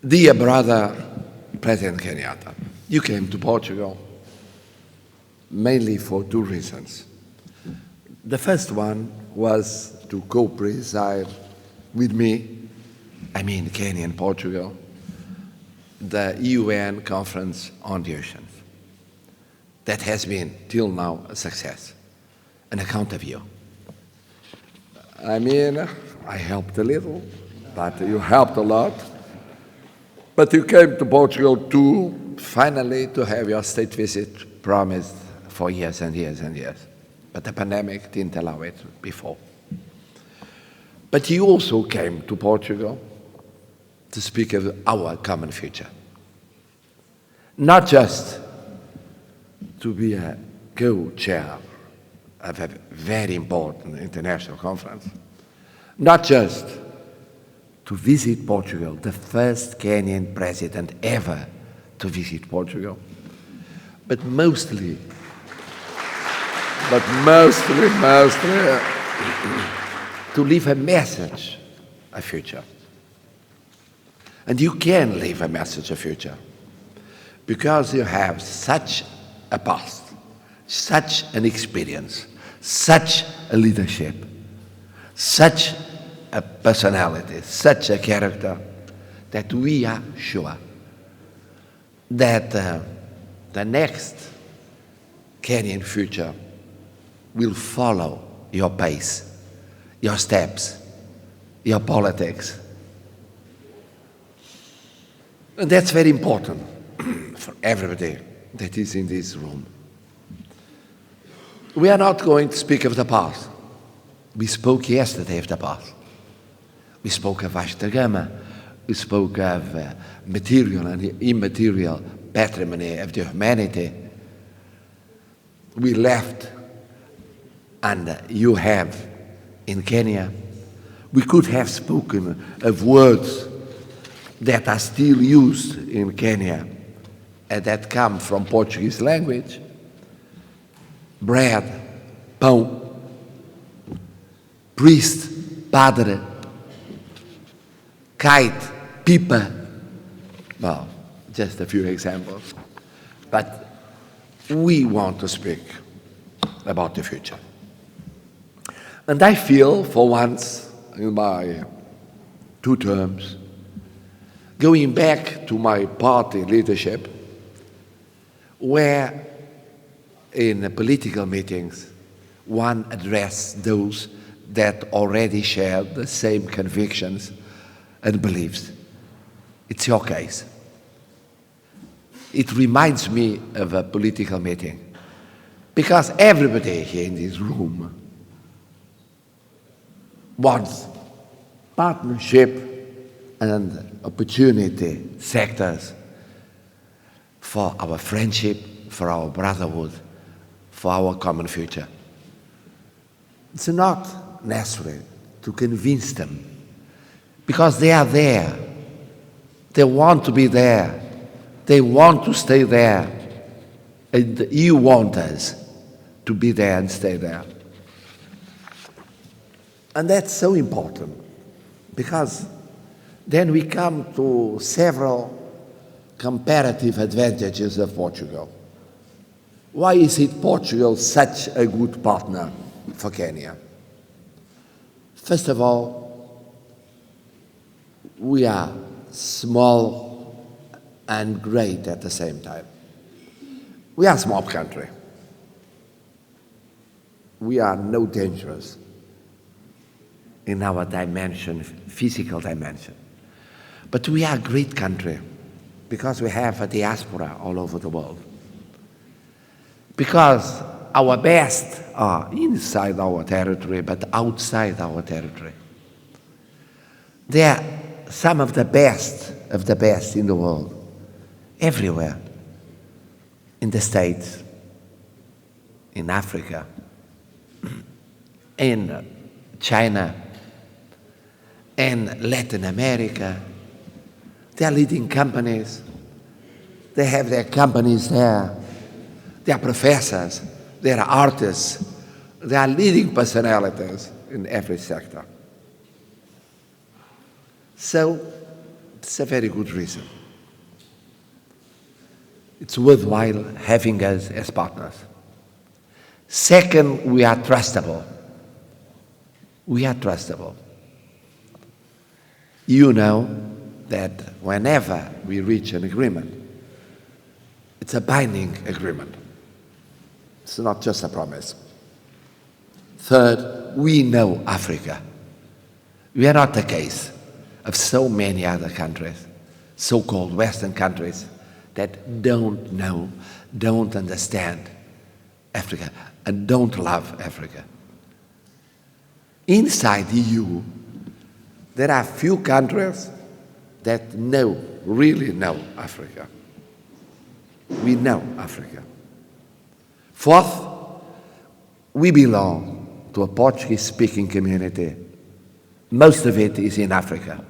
Dear brother, President Kenyatta, you came to Portugal mainly for two reasons. The first one was to co-preside with me, I mean Kenya and Portugal, the UN Conference on the Oceans. That has been, till now, a success, an account of you. I mean, I helped a little, but you helped a lot. But you came to Portugal finally to have your state visit promised for years and years and years. But the pandemic didn't allow it before. But you also came to Portugal to speak of our common future. Not just to be a co-chair of a very important international conference, not just to visit Portugal, the first Kenyan president ever to visit Portugal, but mostly to leave a message, a future. And you can leave a message, a future, because you have such a past, such an experience, such a leadership, such a personality, such a character, that we are sure that the next Kenyan future will follow your pace, your steps, your politics. And that's very important for everybody that is in this room. We are not going to speak of the past. We spoke yesterday of the past. We spoke of vasta gama. We spoke of material and immaterial patrimony of the humanity. We left, and you have in Kenya. We could have spoken of words that are still used in Kenya and that come from Portuguese language. Bread, pão, priest, padre, kite, pipa. Well, just a few examples. But we want to speak about the future. And I feel, for once in my 2 terms, going back to my party leadership, where in political meetings one addressed those that already shared the same convictions and beliefs. It's your case. It reminds me of a political meeting, because everybody here in this room wants partnership and opportunity sectors for our friendship, for our brotherhood, for our common future. It's not necessary to convince them, because they are there. They want to be there. They want to stay there. And you want us to be there and stay there. And that's so important, because then we come to several comparative advantages of Portugal. Why is it Portugal such a good partner for Kenya? First of all, we are small and great at the same time. We are a small country. We are no dangerous in our dimension, physical dimension. But we are a great country because we have a diaspora all over the world. Because our best are inside our territory, but outside our territory. They are some of the best in the world, everywhere. In the States, in Africa, in China, in Latin America. They are leading companies. They have their companies there. They are professors. They are artists. They are leading personalities in every sector. So It's a very good reason. It's worthwhile having us as partners. Second, we are trustable. We are trustable. You know that whenever we reach an agreement, it's a binding agreement. It's not just a promise. Third, we know Africa. We are not the case of so many other countries, so-called Western countries, that don't know, don't understand Africa, and don't love Africa. Inside the EU, there are few countries that really know Africa. We know Africa. Fourth, we belong to a Portuguese-speaking community. Most of it is in Africa.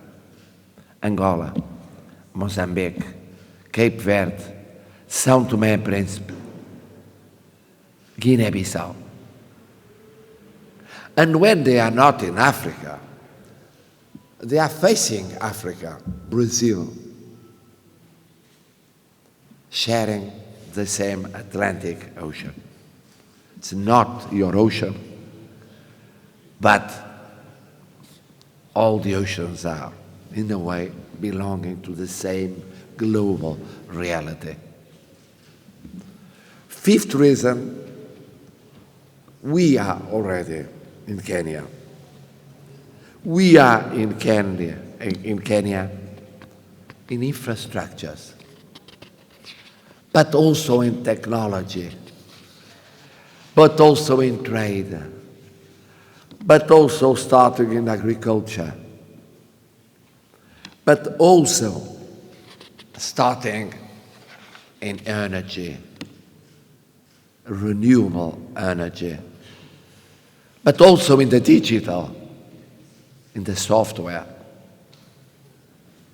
Angola, Mozambique, Cape Verde, São Tomé and Príncipe, Guinea-Bissau. And when they are not in Africa, they are facing Africa, Brazil, sharing the same Atlantic Ocean. It's not your ocean, but all the oceans are, in a way, belonging to the same global reality. Fifth reason, we are already in Kenya. We are in Kenya in infrastructures, but also in technology, but also in trade, but also starting in agriculture, but also starting in energy, renewable energy, but also in the digital, in the software.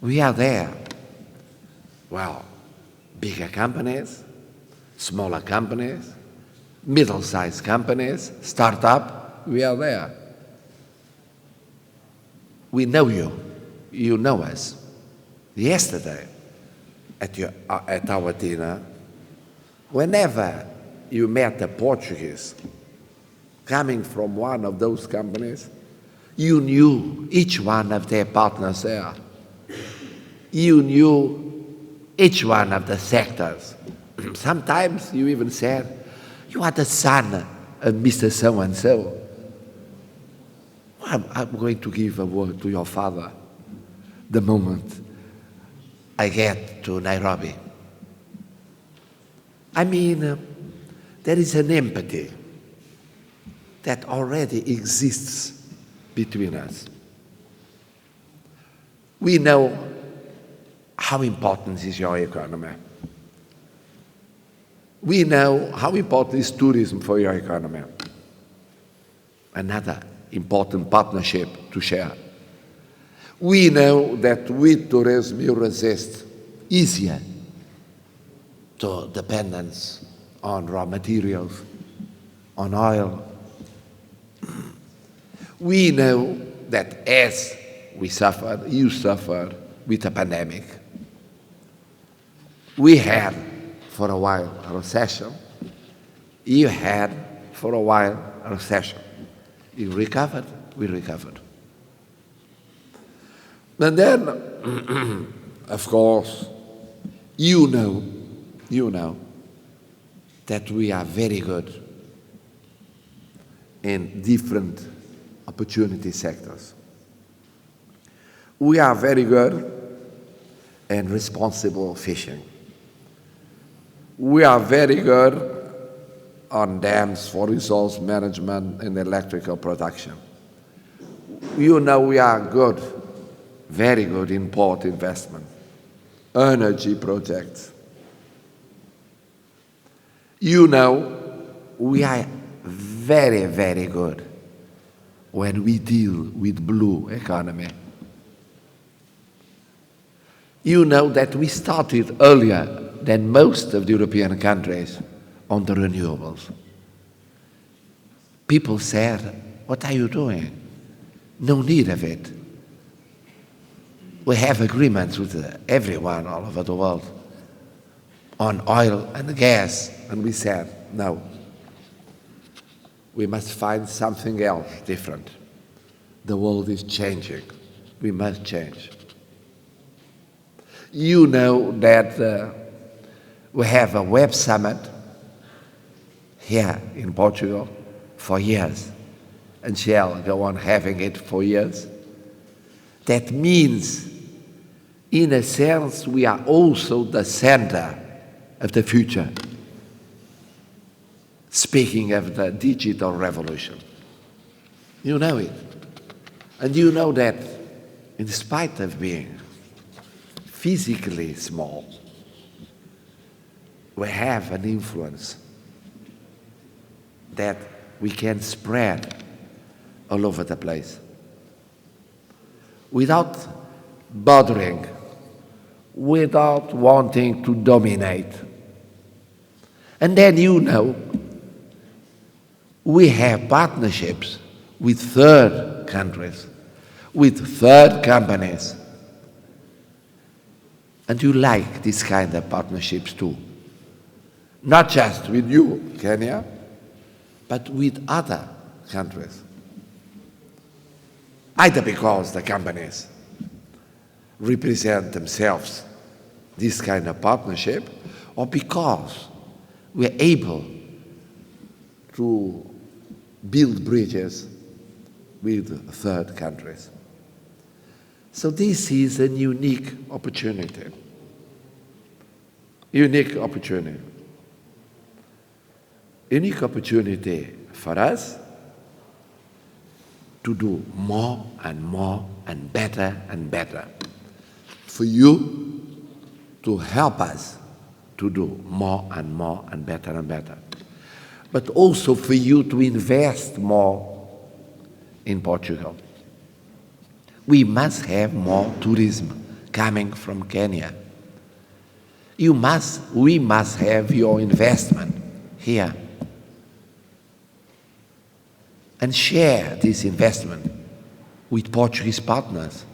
We are there. Well, bigger companies, smaller companies, middle-sized companies, startup, we are there. We know you. You know us. Yesterday, at our dinner, whenever you met a Portuguese coming from one of those companies, you knew each one of their partners there. You knew each one of the sectors. Sometimes you even said, you are the son of Mr. So-and-so. I'm going to give a word to your father the moment I get to Nairobi. I mean, there is an empathy that already exists between us. We know how important is your economy. We know how important is tourism for your economy. Another important partnership to share. We know that with tourism you resist easier to dependence on raw materials, on oil. We know that as we suffered, you suffered with the pandemic. We had for a while a recession. You had for a while a recession. You recovered, we recovered. And then, of course, you know that we are very good in different opportunity sectors. We are very good in responsible fishing. We are very good on dams for resource management and electrical production. You know we are good, very good in port investment, energy projects. You know we are very, very good when we deal with blue economy. You know that we started earlier than most of the European countries on the renewables. People said, what are you doing? No need of it. We have agreements with everyone all over the world on oil and gas, and we said, no, we must find something else different. The world is changing. We must change. You know that we have a web summit here in Portugal for years, and shall go on having it for years. That means, in a sense, we are also the center of the future. Speaking of the digital revolution. You know it. And you know that in spite of being physically small, we have an influence that we can spread all over the place without bothering, without wanting to dominate. And then, you know, we have partnerships with third countries, with third companies. And you like this kind of partnerships too. Not just with you, Kenya, but with other countries. Either because the companies represent themselves this kind of partnership, or because we're able to build bridges with third countries. So this is a unique opportunity. Unique opportunity. Unique opportunity for us to do more and more and better and better. For you to help us to do more and more and better. But also for you to invest more in Portugal. We must have more tourism coming from Kenya. We must have your investment here. And share this investment with Portuguese partners.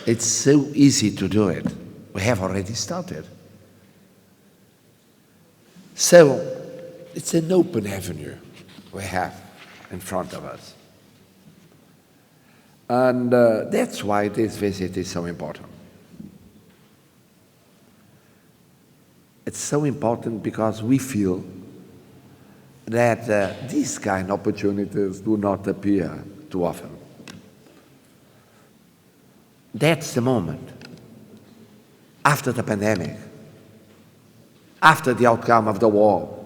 It's so easy to do it. We have already started. So it's an open avenue we have in front of us. And that's why this visit is so important. It's so important because we feel that these kind of opportunities do not appear too often. That's the moment. After the pandemic, after the outcome of the war,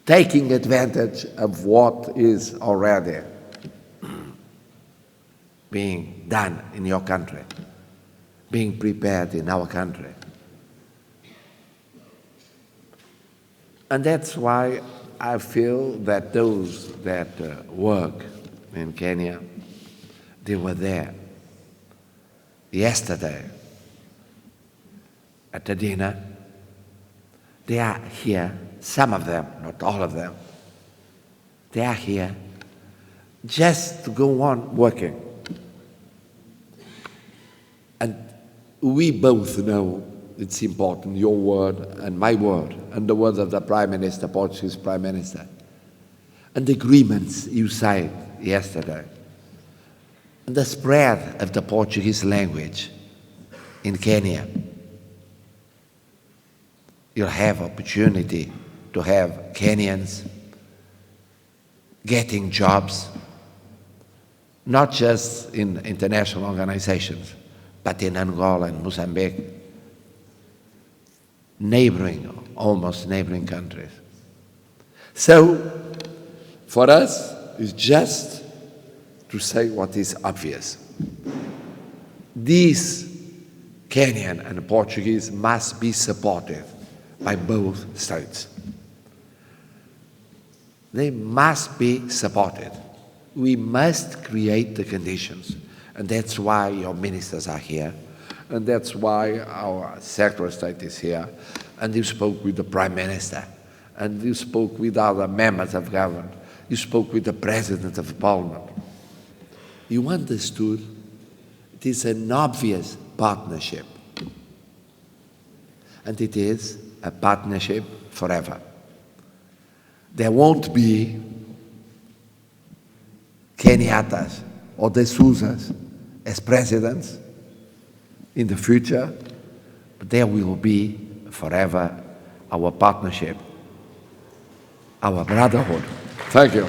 taking advantage of what is already being done in your country, being prepared in our country. And that's why I feel that those that work in Kenya, they were there yesterday at the dinner. They are here, some of them, not all of them. They are here just to go on working. And we both know it's important, your word and my word, and the words of the Prime Minister, Portuguese Prime Minister, and the agreements you signed yesterday, and the spread of the Portuguese language in Kenya. You'll have opportunity to have Kenyans getting jobs, not just in international organizations, but in Angola and Mozambique, almost neighboring countries. So, for us, it's just to say what is obvious. These Kenyan and Portuguese must be supported by both states. They must be supported. We must create the conditions. And that's why your ministers are here. And that's why our Secretary of State is here. And you spoke with the Prime Minister. And you spoke with other members of government. You spoke with the President of Parliament. You understood It is an obvious partnership. And it is a partnership forever. There won't be Kenyatas or De Souzas as presidents in the future, but there will be forever our partnership, our brotherhood. Thank you.